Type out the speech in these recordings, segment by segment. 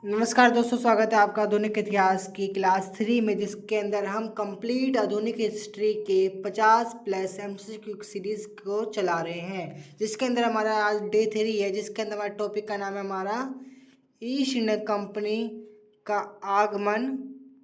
नमस्कार दोस्तों, स्वागत है आपका आधुनिक इतिहास की क्लास 3 में, जिसके अंदर हम कंप्लीट आधुनिक हिस्ट्री के 50 प्लस एमसीक्यू सीरीज को चला रहे हैं। जिसके अंदर हमारा आज डे 3 है, जिसके अंदर हमारे टॉपिक का नाम है हमारा ईस्ट इंडिया कंपनी का आगमन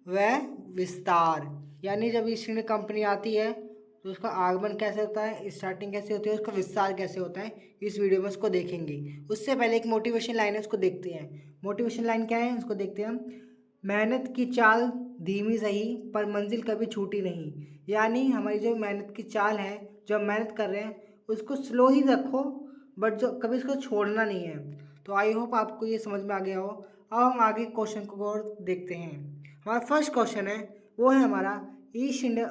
व विस्तार। यानी जब ईस्ट इंडिया कंपनी आती है तो उसका आगमन कैसे होता है, स्टार्टिंग कैसे होती है, उसका विस्तार कैसे होता है, इस वीडियो में उसको देखेंगे। उससे पहले एक मोटिवेशन लाइन है, उसको देखते हैं। मोटिवेशन लाइन क्या है उसको देखते हैं हम। मेहनत की चाल धीमी सही पर मंजिल कभी छूटी नहीं। यानी हमारी जो मेहनत की चाल है, जो हम मेहनत कर रहे हैं उसको स्लो ही रखो, बट जो कभी उसको छोड़ना नहीं है। तो आई होप आपको ये समझ में आ गया हो। अब हम आगे क्वेश्चन को और देखते हैं। हमारा फर्स्ट क्वेश्चन है, वो है हमारा ईस्ट इंडिया।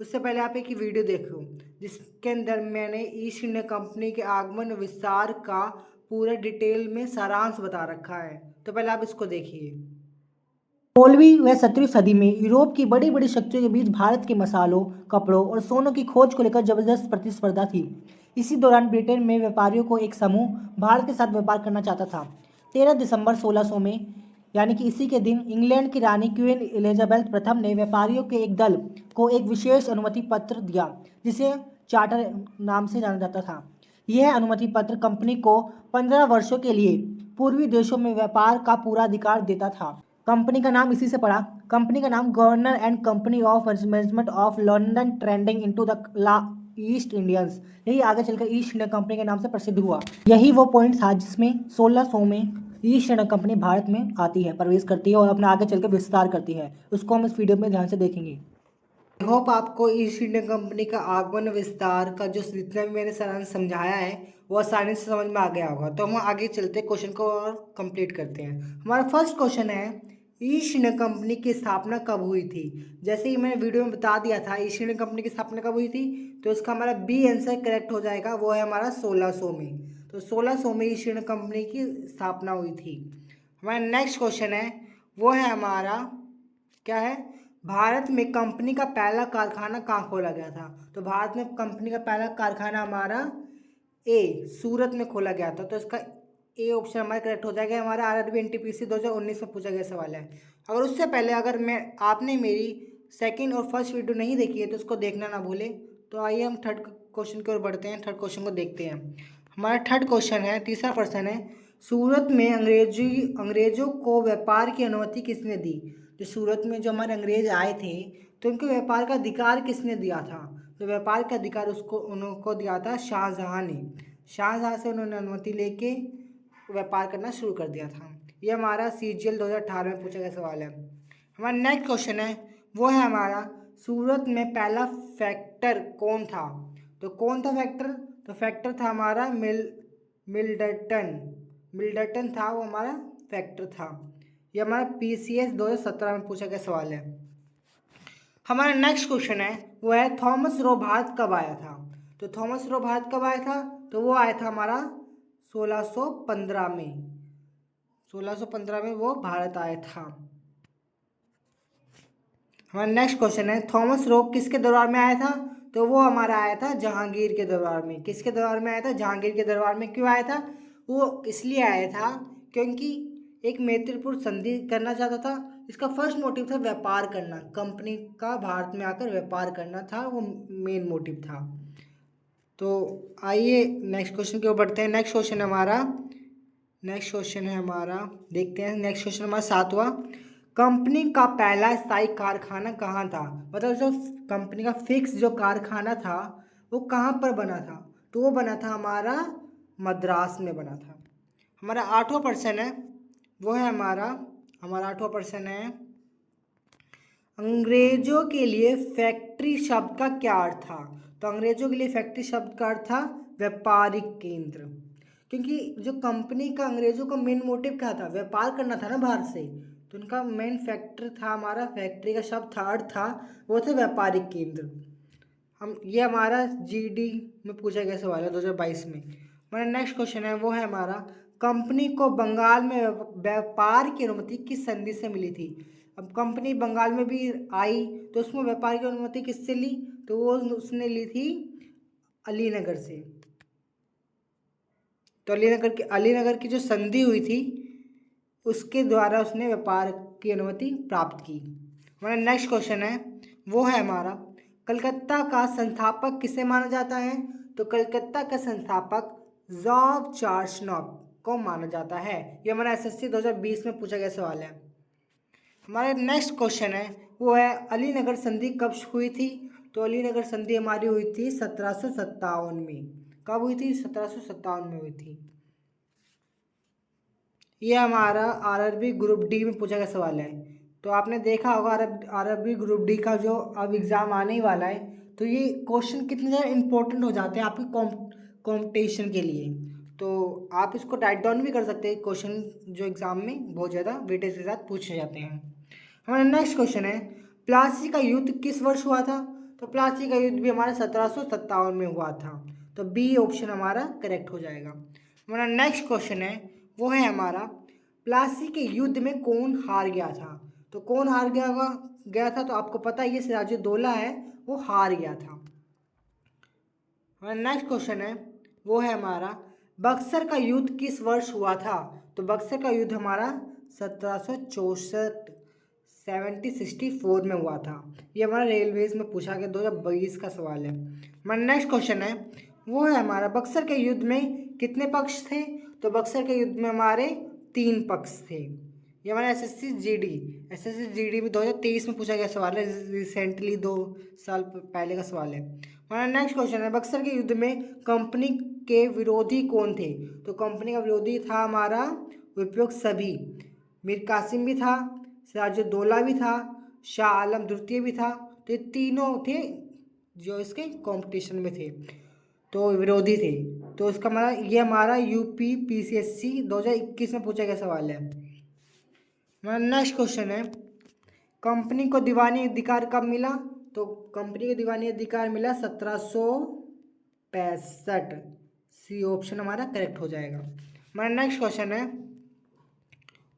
उससे पहले आप एक वीडियो देखो जिसके अंदर मैंने ईस्ट इंडिया कंपनी के आगमन और विस्तार का पूरा डिटेल में सारांश बता रखा है। तो पहले आप इसको देखिए। 16वीं व 17वीं सदी में यूरोप की बड़ी बड़ी शक्तियों के बीच भारत के मसालों, कपड़ों और सोनों की खोज को लेकर जबरदस्त प्रतिस्पर्धा थी। इसी दौरान ब्रिटेन में व्यापारियों को एक समूह भारत के साथ व्यापार करना चाहता था। 13 दिसंबर 1600 में, यानी कि इसी के दिन, इंग्लैंड की रानी क्वीन एलिजाबेथ प्रथम ने व्यापारियों के एक दल को एक विशेष अनुमति पत्र दिया, जिसे चार्टर नाम से जाना जाता था। यह अनुमति पत्र कंपनी को 15 वर्षों के लिए पूर्वी देशों में व्यापार का पूरा अधिकार देता था। कंपनी का नाम इसी से पड़ा। कंपनी का नाम governor and company of management of London trending into the east Indians, यही आगे चलकर ईस्ट इंडिया कंपनी के नाम से प्रसिद्ध हुआ। यही वो पॉइंट था जिसमें 1600 में ईस्ट इंडिया कंपनी भारत में आती है, प्रवेश करती है और अपना आगे चलकर विस्तार करती है। उसको हम इस वीडियो में ध्यान से देखेंगे। आई होप आपको ईस्ट इंडिया कंपनी का आगमन विस्तार का जो जितना भी मैंने सारांश समझाया है वो आसानी से समझ में आ गया होगा। तो हम आगे चलते क्वेश्चन को और कंप्लीट करते हैं। हमारा फर्स्ट क्वेश्चन है, ईस्ट इंडिया कंपनी की स्थापना कब हुई थी। जैसे ही मैंने वीडियो में बता दिया था ईस्ट इंडिया कंपनी की स्थापना कब हुई थी, तो इसका हमारा बी आंसर करेक्ट हो जाएगा। वो है हमारा 1600 में। तो 1600 में ईस्ट इंडिया कंपनी की स्थापना हुई थी। हमारा नेक्स्ट क्वेश्चन है, वो है हमारा क्या है, भारत में कंपनी का पहला कारखाना कहाँ खोला गया था। तो भारत में कंपनी का पहला कारखाना हमारा ए सूरत में खोला गया था। तो इसका ए ऑप्शन हमारा करेक्ट हो जाएगा। हमारा आरआरबी एनटीपीसी 2019 में पूछा गया सवाल है। अगर उससे पहले अगर मैं आपने मेरी सेकंड और फर्स्ट वीडियो नहीं देखी है तो उसको देखना ना भूले। तो आइए हम थर्ड क्वेश्चन की ओर बढ़ते हैं। थर्ड क्वेश्चन को देखते हैं। हमारा थर्ड क्वेश्चन है, तीसरा प्रश्न है, सूरत में अंग्रेजों को व्यापार की अनुमति किसने दी। जो सूरत में जो हमारे अंग्रेज आए थे तो उनको व्यापार का अधिकार किसने दिया था। तो व्यापार का अधिकार उसको उनको दिया था शाहजहाँ ने। शाहजहाँ से उन्होंने अनुमति लेके व्यापार करना शुरू कर दिया था। ये हमारा सीजीएल 2018 में पूछा गया सवाल है। हमारा नेक्स्ट क्वेश्चन है, वो है हमारा सूरत में पहला फैक्टर कौन था। तो कौन था फैक्टर, तो फैक्टर था हमारा मिल्डर्टन। मिल्डर्टन था वो हमारा फैक्टर था। ये हमारा पीसीएस 2017 में पूछा गया सवाल है। हमारा नेक्स्ट क्वेश्चन है, वो है थॉमस रो भारत कब आया था। तो थॉमस रो भारत कब आया था, तो वो आया था हमारा 1615 में। 1615 में वो भारत आया था। हमारा नेक्स्ट क्वेश्चन है, थॉमस रो किसके दरबार में आया था। तो वो हमारा आया था जहांगीर के दरबार में। किसके दरबार में आया था, जहांगीर के दरबार में। क्यों आया था, वो इसलिए आया था क्योंकि एक मैत्रीपूर्ण संधि करना चाहता था। इसका फर्स्ट मोटिव था व्यापार करना, कंपनी का भारत में आकर व्यापार करना था, वो मेन मोटिव था। तो आइए नेक्स्ट क्वेश्चन की ओर बढ़ते हैं। नेक्स्ट क्वेश्चन है हमारा, देखते हैं। नेक्स्ट क्वेश्चन हमारा सातवां, कंपनी का पहला स्थायी कारखाना कहाँ था। मतलब जो कंपनी का फिक्स जो कारखाना था वो कहाँ पर बना था, तो वो बना था हमारा मद्रास में बना था। हमारा आठवां प्रश्न है, वो है हमारा आठवां प्रश्न है, अंग्रेजों के लिए फैक्ट्री शब्द का क्या अर्थ था। तो अंग्रेजों के लिए फैक्ट्री शब्द का अर्थ था व्यापारिक केंद्र। क्योंकि जो कंपनी का अंग्रेजों का मेन मोटिव क्या था, व्यापार करना था ना भारत से। तो उनका मेन फैक्टर था हमारा, फैक्ट्री का शब्द था, अर्थ था, वो थे व्यापारिक केंद्र। हम ये हमारा जीडी में पूछा गया सवाल है 2022 में। हमारा नेक्स्ट क्वेश्चन है, वो है हमारा, कंपनी को बंगाल में व्यापार की अनुमति किस संधि से मिली थी। अब कंपनी बंगाल में भी आई तो उसमें व्यापार की अनुमति किससे ली, तो वो उसने ली थी अलीनगर से। तो अलीनगर की जो संधि हुई थी उसके द्वारा उसने व्यापार की अनुमति प्राप्त की। हमारा नेक्स्ट क्वेश्चन है वो है हमारा कलकत्ता का संस्थापक किसे माना जाता है? तो कलकत्ता का संस्थापक जॉर्ज चार्ल्स को माना जाता है। ये हमारा एसएससी 2020 में पूछा गया सवाल है। हमारा नेक्स्ट क्वेश्चन है वो है अलीनगर संधि कब हुई थी? तो अलीनगर संधि हमारी हुई थी 1757 में। कब हुई थी? 1757 में हुई थी। ये हमारा आरआरबी ग्रुप डी में पूछा गया सवाल है। तो आपने देखा होगा आरआरबी ग्रुप डी का जो अब एग्ज़ाम आने ही वाला है, तो ये क्वेश्चन कितने ज़्यादा इंपॉर्टेंट हो जाते हैं आपकी कॉम्पिटिशन के लिए। तो आप इसको राइट डाउन भी कर सकते हैं, क्वेश्चन जो एग्ज़ाम में बहुत ज़्यादा वेटेज के साथ पूछे जाते हैं। हमारा नेक्स्ट क्वेश्चन है प्लासी का युद्ध किस वर्ष हुआ था? तो प्लासी का युद्ध भी हमारा 1757 में हुआ था। तो बी ऑप्शन हमारा करेक्ट हो जाएगा। हमारा नेक्स्ट क्वेश्चन है वो है हमारा प्लासी के युद्ध में कौन हार गया था? तो कौन हार गया था? तो आपको पता है ये सिराजुद्दौला है, वो हार गया था। हमारा नेक्स्ट क्वेश्चन है वो है हमारा बक्सर का युद्ध किस वर्ष हुआ था? तो बक्सर का युद्ध हमारा 1764 1764 में हुआ था। ये हमारा रेलवेज में पूछा गया 2022 का सवाल है। हमारा नेक्स्ट क्वेश्चन है वो है हमारा बक्सर के युद्ध में कितने पक्ष थे? तो बक्सर के युद्ध में हमारे 3 पक्ष थे। ये हमारा एसएससी जीडी में 2023 में पूछा गया सवाल है, रिसेंटली 2 साल पहले का सवाल है। हमारा नेक्स्ट क्वेश्चन है बक्सर के युद्ध में कंपनी के विरोधी कौन थे? तो कंपनी का विरोधी था हमारा उपयुक्त सभी, मीर कासिम भी था, सिराजुद्दौला भी था, शाह आलम द्वितीय भी था। तो ये तीनों थे जो इसके कंपटीशन में थे, तो विरोधी थे। तो इसका हमारा ये हमारा यूपी पीसीएससी 2021 में पूछा गया सवाल है। हमारा नेक्स्ट क्वेश्चन है कंपनी को दीवानी अधिकार कब मिला? तो कंपनी को दीवानी अधिकार मिला 1765। सी ऑप्शन हमारा करेक्ट हो जाएगा। हमारा नेक्स्ट क्वेश्चन है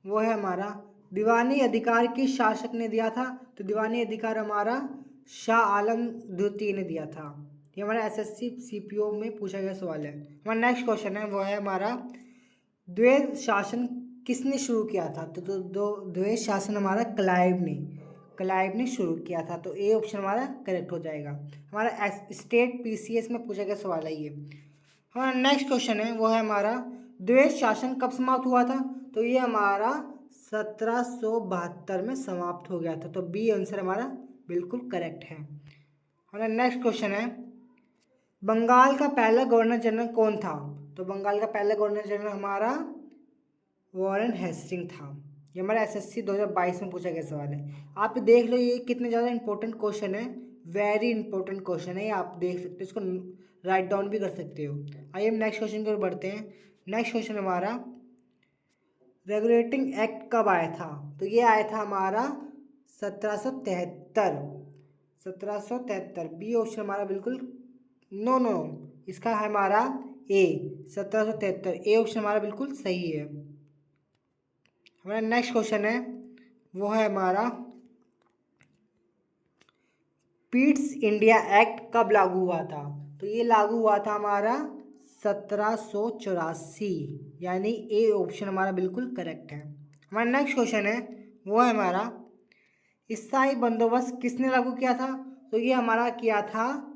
वो है हमारा दीवानी अधिकार किस शासक ने दिया था? तो दीवानी अधिकार हमारा शाह आलम द्वितीय ने दिया था। ये हमारा एसएससी सीपीओ में पूछा गया सवाल है। हमारा नेक्स्ट क्वेश्चन है वो है हमारा द्वैध शासन किसने शुरू किया था? तो द्वैध शासन हमारा क्लाइव ने शुरू किया था। तो ए ऑप्शन हमारा करेक्ट हो जाएगा। हमारा स्टेट पीसीएस में पूछा गया सवाल है ये। हमारा नेक्स्ट क्वेश्चन है वो है हमारा द्वैध शासन कब समाप्त हुआ था? तो ये हमारा 1772 में समाप्त हो गया था। तो बी आंसर हमारा बिल्कुल करेक्ट है। हमारा नेक्स्ट क्वेश्चन है बंगाल का पहला गवर्नर जनरल कौन था? तो बंगाल का पहला गवर्नर जनरल हमारा वॉरेन हेस्टिंग था। ये हमारा एसएससी 2022 में पूछा गया सवाल है। आप देख लो ये कितने ज़्यादा इंपॉर्टेंट क्वेश्चन है, वेरी इंपॉर्टेंट क्वेश्चन है। ये आप देख सकते हो, इसको राइट डाउन भी कर सकते हो। आइए हम नेक्स्ट क्वेश्चन की ओर बढ़ते हैं। नेक्स्ट क्वेश्चन हमारा रेगुलेटिंग एक्ट कब आया था? तो ये आया था हमारा 1773। बी ऑप्शन हमारा बिल्कुल नो इसका है हमारा ए 1773। ए ऑप्शन हमारा बिल्कुल सही है। हमारा नेक्स्ट क्वेश्चन है वो है हमारा पीट्स इंडिया एक्ट कब लागू हुआ था? तो ये लागू हुआ था हमारा 1784, यानी ए ऑप्शन हमारा बिल्कुल करेक्ट है। हमारा नेक्स्ट क्वेश्चन है वो है हमारा ईसाई बंदोबस्त किसने लागू किया था? तो ये हमारा किया था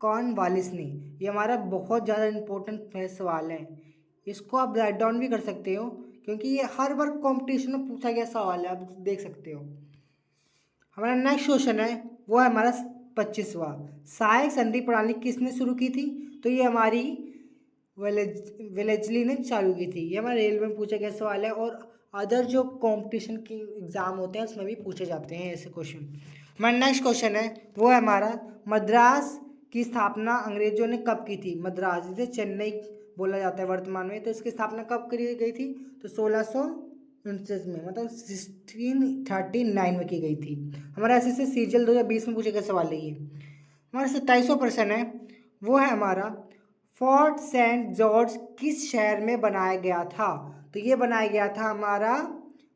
कॉर्नवालिस ने। ये हमारा बहुत ज़्यादा इंपॉर्टेंट सवाल है, इसको आप राइट डाउन भी कर सकते हो क्योंकि ये हर बार कॉम्पिटिशन में पूछा गया सवाल है, आप देख सकते हो। हमारा नेक्स्ट क्वेश्चन है वो है हमारा 25वां सहायक संधि प्रणाली किसने शुरू की थी? तो ये हमारी वेलेजली ने चालू की थी। ये हमारे रेलवे में पूछा गया सवाल है और अदर जो कंपटीशन की एग्ज़ाम होते हैं उसमें भी पूछे जाते हैं ऐसे क्वेश्चन। हमारा नेक्स्ट क्वेश्चन है वो है हमारा मद्रास की स्थापना अंग्रेजों ने कब की थी? मद्रास जिसे चेन्नई बोला जाता है वर्तमान में, तो इसकी स्थापना कब करी गई थी? तो 1649 में, मतलब 1639 में की गई थी। हमारा ऐसे सीजल 2020 में पूछे गए सवाल है ये। हमारा 27वां प्रश्न है वो है हमारा फोर्ट सेंट जॉर्ज किस शहर में बनाया गया था? तो ये बनाया गया था हमारा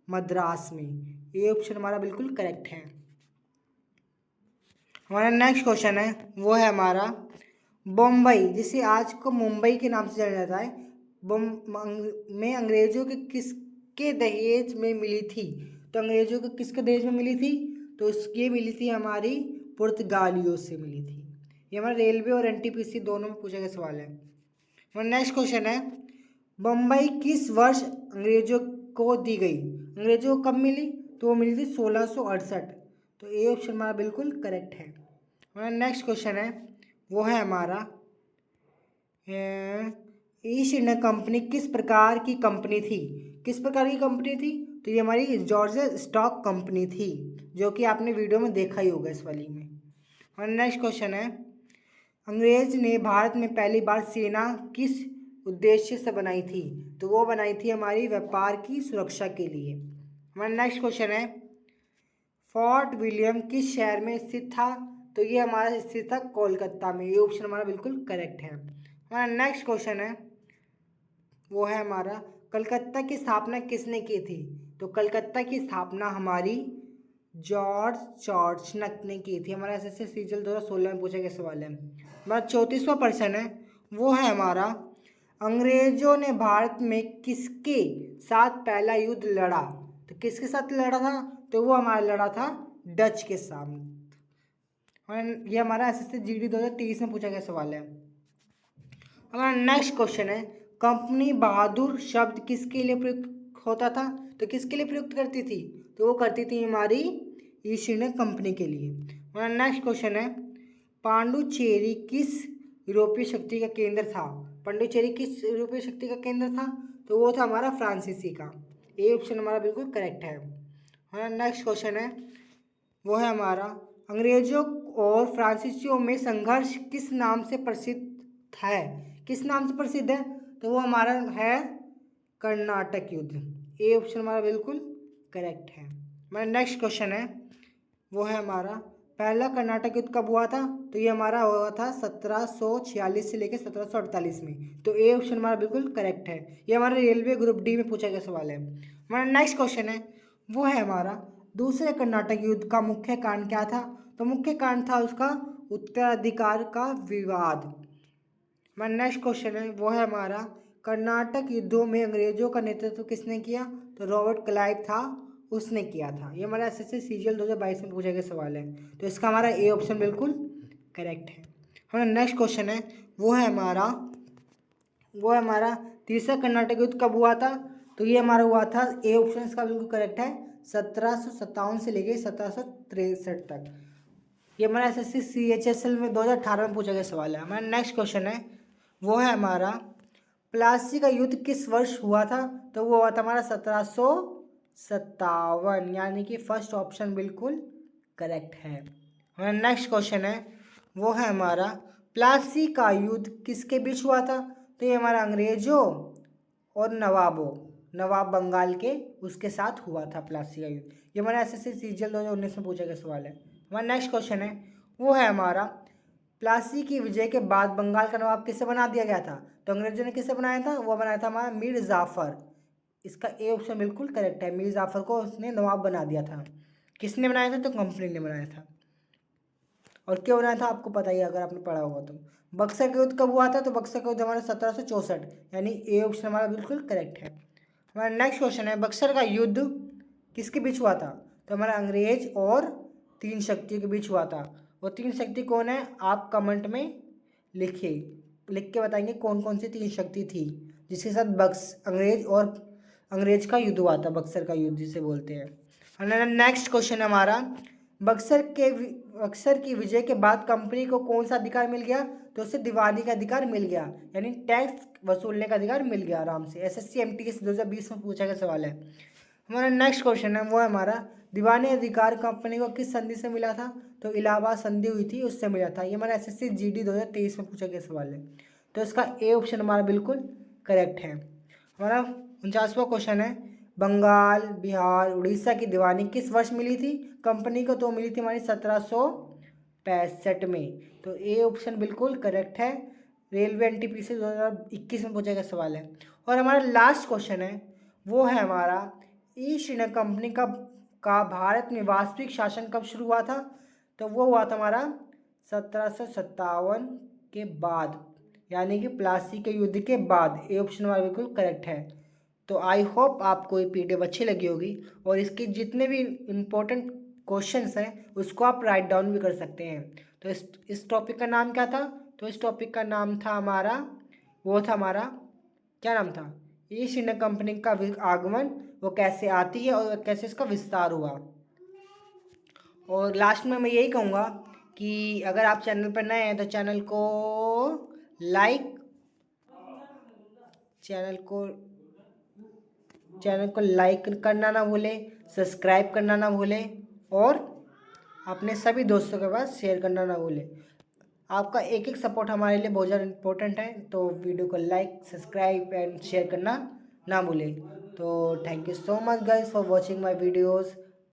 मद्रास में। ये ऑप्शन हमारा बिल्कुल करेक्ट है। हमारा नेक्स्ट क्वेश्चन है वो है हमारा बम्बई, जिसे आज को मुंबई के नाम से जाना जाता है, में अंग्रेजों के किसके दहेज में मिली थी? तो अंग्रेजों को किसके दहेज में मिली थी? तो ये मिली थी हमारी पुर्तगालियों से मिली थी। ये हमारा रेलवे और एनटीपीसी दोनों में पूछा गया सवाल है। हमारा नेक्स्ट क्वेश्चन है, बम्बई किस वर्ष अंग्रेजों को दी गई? अंग्रेजों को कब मिली? तो वो मिली थी 1668। तो ए ऑप्शन हमारा बिल्कुल करेक्ट है। हमारा नेक्स्ट क्वेश्चन है, वो है हमारा ईस्ट इंडिया कंपनी किस प्रकार की कंपनी थी? किस प्रकार की कंपनी थी? तो ये हमारी जॉर्ज स्टॉक कंपनी थी, जो कि आपने वीडियो में देखा ही होगा इस वाली में। हमारा नेक्स्ट क्वेश्चन है, अंग्रेज ने भारत में पहली बार सेना किस उद्देश्य से बनाई थी? तो वो बनाई थी हमारी व्यापार की सुरक्षा के लिए। हमारा नेक्स्ट क्वेश्चन है, फोर्ट विलियम किस शहर में स्थित था? तो ये हमारा स्थित था कोलकाता में। ये ऑप्शन हमारा बिल्कुल करेक्ट है। हमारा नेक्स्ट क्वेश्चन है, वो है हमारा कलकत्ता की स्थापना किसने की थी? तो कलकत्ता की स्थापना हमारी जॉर्ज चॉर्चनक ने की थी। हमारा एसएससी सीजीएल 2016 में पूछा गया सवाल है। हमारा 34वां प्रश्न है, वो है हमारा अंग्रेजों ने भारत में किसके साथ पहला युद्ध लड़ा? तो किसके साथ लड़ा था? तो वो हमारा लड़ा था डच के साथ। ये हमारा एसएससी जीडी 2023 में पूछा गया सवाल है। हमारा नेक्स्ट क्वेश्चन है, कंपनी बहादुर शब्द किसके लिए प्रयुक्त होता था? तो किसके लिए प्रयुक्त करती थी? तो वो करती थी हमारी ईस्ट इंडिया कंपनी के लिए। हमारा नेक्स्ट क्वेश्चन है, पांडुचेरी किस यूरोपीय शक्ति का केंद्र था? पांडुचेरी किस यूरोपीय शक्ति का केंद्र था? तो वो था हमारा फ्रांसीसी का। ये ऑप्शन हमारा बिल्कुल करेक्ट है। हमारा नेक्स्ट क्वेश्चन है, वो है हमारा अंग्रेजों और फ्रांसीसियों में संघर्ष किस नाम से प्रसिद्ध है? किस नाम से प्रसिद्ध है? तो वो हमारा है कर्नाटक युद्ध। ए ऑप्शन हमारा बिल्कुल करेक्ट है। हमारा नेक्स्ट क्वेश्चन है, वो है हमारा पहला कर्नाटक युद्ध कब हुआ था? तो ये हमारा हुआ था 1746 से लेकर 1748 में। तो ए ऑप्शन हमारा बिल्कुल करेक्ट है। ये हमारा रेलवे ग्रुप डी में पूछा गया सवाल है। हमारा नेक्स्ट क्वेश्चन है, वो है हमारा दूसरे कर्नाटक युद्ध का मुख्य कारण क्या था? तो मुख्य कारण था उसका उत्तराधिकार का विवाद। हमारा नेक्स्ट क्वेश्चन है, वो है हमारा कर्नाटक युद्धों में अंग्रेजों का नेतृत्व किसने किया? तो रॉबर्ट क्लाइव था, उसने किया था। ये हमारा एसएससी सीजीएल 2022 में पूछा गया सवाल है। तो इसका हमारा ए ऑप्शन बिल्कुल करेक्ट है। हमारा नेक्स्ट क्वेश्चन है, वो है हमारा तीसरा कर्नाटक युद्ध कब हुआ था? तो ये हमारा हुआ था, ए ऑप्शन इसका बिल्कुल करेक्ट है, 1757 से लेके 1763 तक। ये हमारा एसएससी सीएचएसएल में 2018 में पूछा गया सवाल है। हमारा नेक्स्ट क्वेश्चन है, वो है हमारा प्लासी का युद्ध किस वर्ष हुआ था? तो वो हुआ था हमारा 1757, यानी कि फर्स्ट ऑप्शन बिल्कुल करेक्ट है। हमारा नेक्स्ट क्वेश्चन है, वो है हमारा प्लासी का युद्ध किसके बीच हुआ था? तो ये हमारा अंग्रेजों और नवाब बंगाल के उसके साथ हुआ था प्लासी का युद्ध। ये हमारा एसएससी सीजीएल 2019 में पूछा गया सवाल है। हमारा नेक्स्ट क्वेश्चन है, वो है हमारा प्लासी की विजय के बाद बंगाल का नवाब किसे बना दिया गया था? तो अंग्रेजों ने किसे बनाया था? वो बनाया था हमारा मीर जाफर। इसका ए ऑप्शन बिल्कुल करेक्ट है। मीर जाफर को उसने नवाब बना दिया था। किसने बनाया था? तो कंपनी ने बनाया था। और क्यों बनाया था आपको पता ही है अगर आपने पढ़ा होगा तो। बक्सर का युद्ध कब हुआ था? तो बक्सर का युद्ध हमारा 1764, यानी ए ऑप्शन हमारा बिल्कुल करेक्ट है। हमारा नेक्स्ट क्वेश्चन है, बक्सर का युद्ध किसके बीच हुआ था? तो हमारा अंग्रेज और तीन शक्तियों के बीच हुआ था। वो तीन शक्ति कौन है? आप कमेंट में लिख के बताएंगे कौन कौन सी तीन शक्ति थी जिसके साथ अंग्रेज का युद्ध हुआ था, बक्सर का युद्ध जिसे बोलते हैं। नेक्स्ट क्वेश्चन हमारा, बक्सर की विजय के बाद कंपनी को कौन सा अधिकार मिल गया? तो उसे दीवानी का अधिकार मिल गया, यानी टैक्स वसूलने का अधिकार मिल गया आराम से। एसएससी एमटीएस 2020 में पूछा गया सवाल है। हमारा नेक्स्ट क्वेश्चन है, वो है हमारा दीवानी अधिकार कंपनी को किस संधि से मिला था? तो इलाहाबाद संधि हुई थी, उससे मिला था। ये हमारा एसएससी जीडी 2023 में पूछा गया सवाल है। तो इसका ए ऑप्शन हमारा बिल्कुल करेक्ट है। हमारा 49वां क्वेश्चन है, बंगाल, बिहार, उड़ीसा की दीवानी किस वर्ष मिली थी कंपनी को? तो मिली थी हमारी 1765 में। तो ए ऑप्शन बिल्कुल करेक्ट है। रेलवे एनटीपीसी 2021 में पूछा गया सवाल है। और हमारा लास्ट क्वेश्चन है, वो है हमारा ईस्ट इंडिया कंपनी का भारत में वास्तविक शासन कब शुरू हुआ था? तो वो हुआ था हमारा 1757 के बाद, यानी कि प्लासी के युद्ध के बाद। ए ऑप्शन हमारा बिल्कुल करेक्ट है। तो आई होप आपको ये पीडीएफ अच्छी लगी होगी और इसके जितने भी इम्पोर्टेंट क्वेश्चंस हैं उसको आप राइट डाउन भी कर सकते हैं। तो इस टॉपिक का नाम क्या था? तो इस टॉपिक का नाम था हमारा, वो था हमारा, क्या नाम था? ईस्ट इंडिया कंपनी का आगमन, वो कैसे आती है और कैसे इसका विस्तार हुआ। और लास्ट में मैं यही कहूँगा कि अगर आप चैनल पर नए हैं तो लाइक चैनल को चैनल को लाइक करना ना भूलें, सब्सक्राइब करना ना भूलें और अपने सभी दोस्तों के पास शेयर करना ना भूलें। आपका एक एक सपोर्ट हमारे लिए बहुत ज़्यादा इम्पोर्टेंट है, तो वीडियो को लाइक, सब्सक्राइब एंड शेयर करना ना भूलें। तो thank you so much guys for watching my videos.